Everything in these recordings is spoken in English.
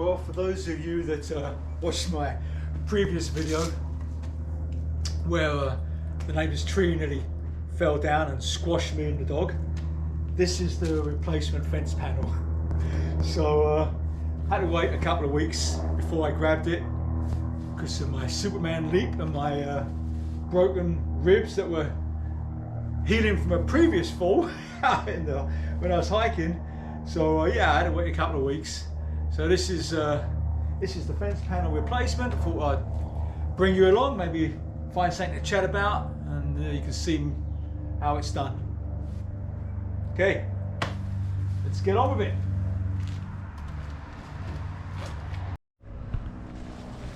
Well, for those of you that watched my previous video where the neighbour's tree nearly fell down and squashed me and the dog, this is the replacement fence panel. So I had to wait a couple of weeks before I grabbed it because of my Superman leap and my broken ribs that were healing from a previous fall when I was hiking. So yeah, I had to wait a couple of weeks. So this is the fence panel replacement. I thought I'd bring you along, maybe find something to chat about, and you can see how it's done. Okay, let's get on with it.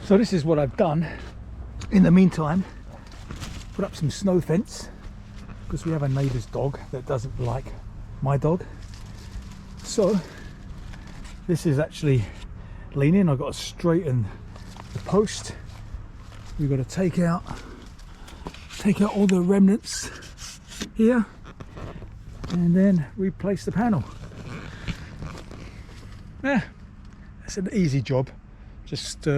So this is what I've done in the meantime. Put up some snow fence because we have a neighbour's dog that doesn't like my dog. So this is actually leaning. I've got to straighten the post. We've got to take out all the remnants here and then replace the panel. Yeah, it's an easy job. Just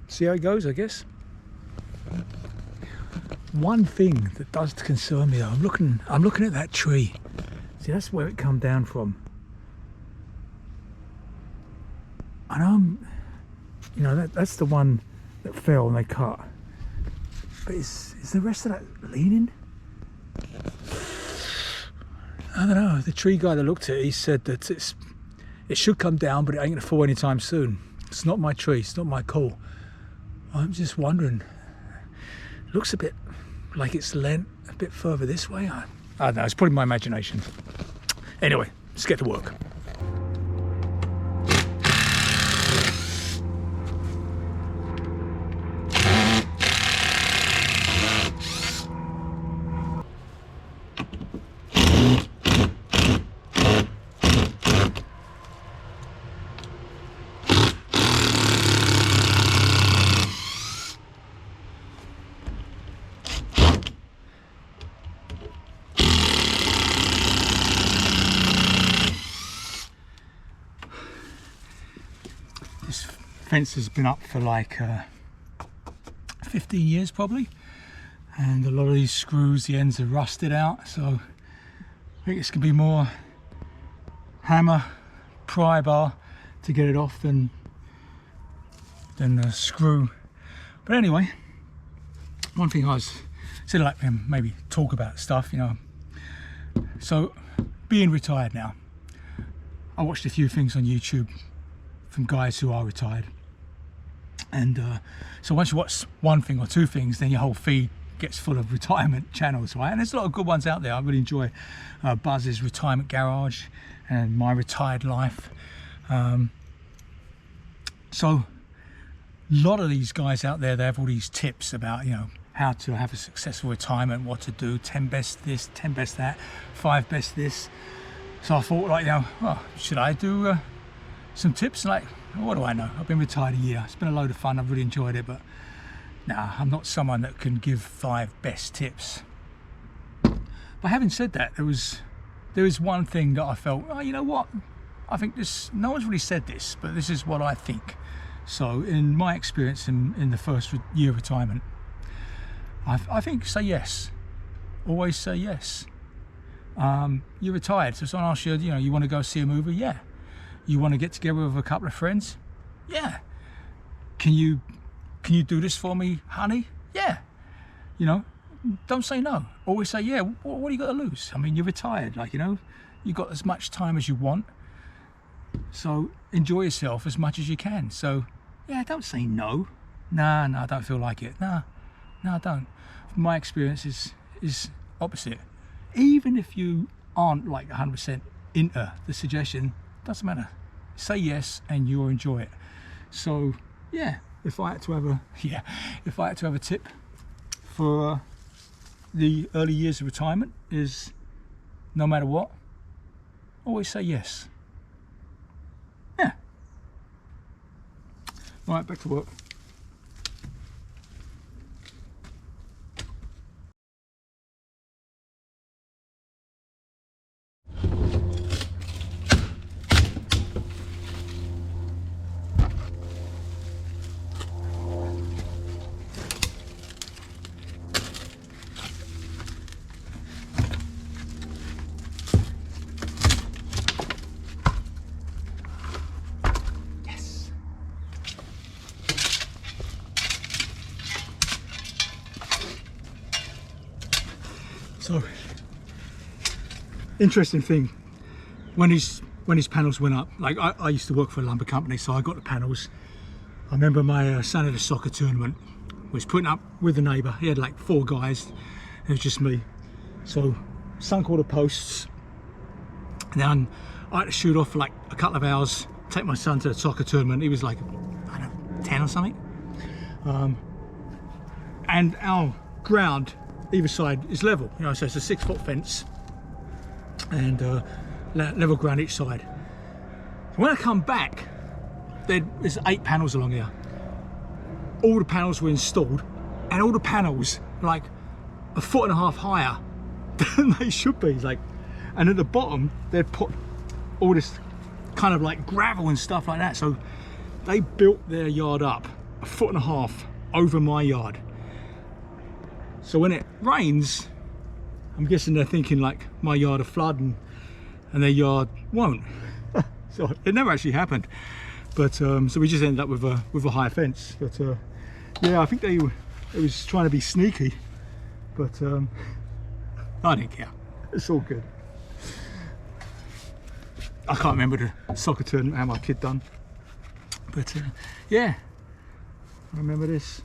see how it goes, I guess. One thing that does concern me though, I'm looking at that tree. See, that's where it come down from. And you know, that's the one that fell and they cut. But is the rest of that leaning? I don't know. The tree guy that looked at it, he said that it should come down, but it ain't gonna fall anytime soon. It's not my tree. It's not my call. I'm just wondering. It looks a bit like it's leant a bit further this way. I don't know. It's probably my imagination. Anyway, let's get to work. Fence has been up for like 15 years probably, and a lot of these screws, the ends are rusted out, so I think it's gonna be more hammer, pry bar to get it off than a screw. But anyway, one thing I was said, like maybe talk about stuff, you know. So being retired now, I watched a few things on YouTube from guys who are retired. And so once you watch one thing or two things, then your whole feed gets full of retirement channels, right? And there's a lot of good ones out there. I really enjoy Buzz's Retirement Garage and My Retired Life. So a lot of these guys out there, they have all these tips about, you know, how to have a successful retirement, what to do, 10 best this, 10 best that, 5 best this. So I thought, like, you know, well, should I do some tips? Like, what do I know? I've been retired a year. It's been a load of fun. I've really enjoyed it, but nah, I'm not someone that can give 5 best tips. But having said that, there was one thing that I felt, oh, you know what? I think this, no one's really said this, but this is what I think. So in my experience in the first year of retirement, I think say yes. Always say yes. You're retired, so someone asks you, you know, you want to go see a movie? Yeah. You want to get together with a couple of friends? Yeah. Can you do this for me, honey? Yeah. You know, don't say no. Always say yeah. What do you got to lose? I mean, you're retired, like, you know, you've got as much time as you want. So enjoy yourself as much as you can. So yeah, don't say no. Nah, I don't feel like it. Nah, I don't. My experience is opposite. Even if you aren't like 100% into the suggestion, doesn't matter. Say yes and you'll enjoy it. So yeah, if I had to have a tip for the early years of retirement, is no matter what, always say yes. Yeah. All right, back to work. So, interesting thing, when his panels went up, like I used to work for a lumber company, so I got the panels. I remember my son at a soccer tournament was putting up with a neighbour. He had like 4 guys, it was just me. So sunk all the posts, and then I had to shoot off for like a couple of hours, take my son to the soccer tournament. He was like, I don't know, 10 or something. And our ground either side is level, you know, so it's a 6-foot fence and level ground each side. So when I come back, there's 8 panels along here. All the panels were installed, and all the panels like 1.5 foot higher than they should be. Like, and at the bottom they'd put all this kind of like gravel and stuff like that. So they built their yard up 1.5 foot over my yard. So when it rains, I'm guessing they're thinking like my yard will flood and their yard won't. So it never actually happened. But so we just ended up with a high fence. But yeah, I think it was trying to be sneaky, but I didn't care. It's all good. I can't remember the soccer tournament how my kid done, but yeah, I remember this.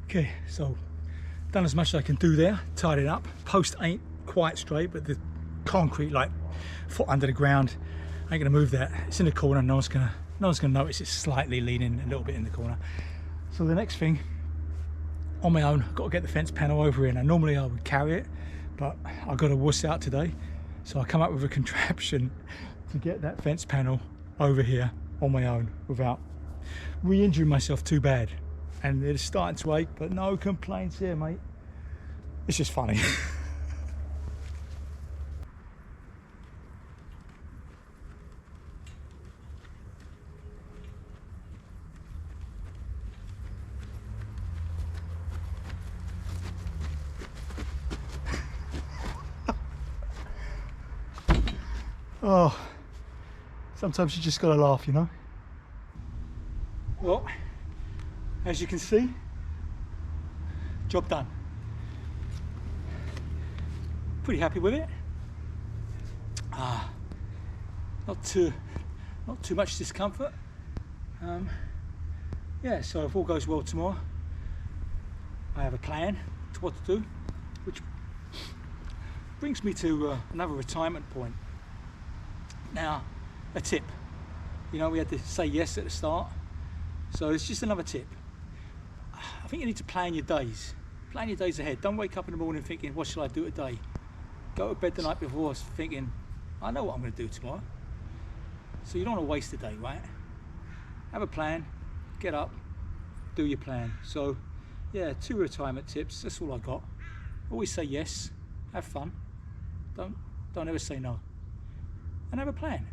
Okay, so done as much as I can do there. Tied it up. Post ain't quite straight, but the concrete like foot under the ground. I ain't gonna move that. It's in the corner. No one's gonna notice. It's slightly leaning a little bit in the corner. So the next thing, on my own, I've got to get the fence panel over here. Now normally I would carry it, but I got a wuss out today, so I come up with a contraption to get that fence panel over here on my own without re-injuring myself too bad. And it's starting to ache, but no complaints here, mate. It's just funny. Oh, sometimes you just gotta laugh, you know. Well, as you can see, job done. Pretty happy with it. Not too much discomfort. Yeah, so if all goes well tomorrow, I have a plan to what to do, which brings me to another retirement point. Now, a tip. You know, we had to say yes at the start, so it's just another tip. I think you need to plan your days. Plan your days ahead. Don't wake up in the morning thinking, what shall I do today? Go to bed the night before thinking, I know what I'm going to do tomorrow. So you don't want to waste the day, right? Have a plan, get up, do your plan. So yeah, 2 retirement tips, that's all I got. Always say yes, have fun. Don't ever say no. And have a plan.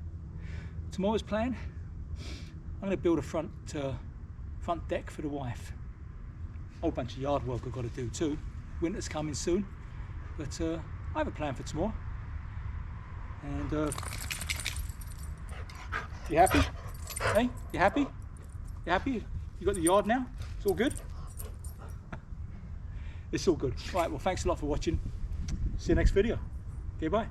Tomorrow's plan, I'm going to build a front deck for the wife. A whole bunch of yard work I've got to do too. Winter's coming soon, but I have a plan for tomorrow. And you happy? Hey, you happy? You happy? You got the yard now? It's all good? It's all good. Right, well, thanks a lot for watching. See you next video. Okay, bye.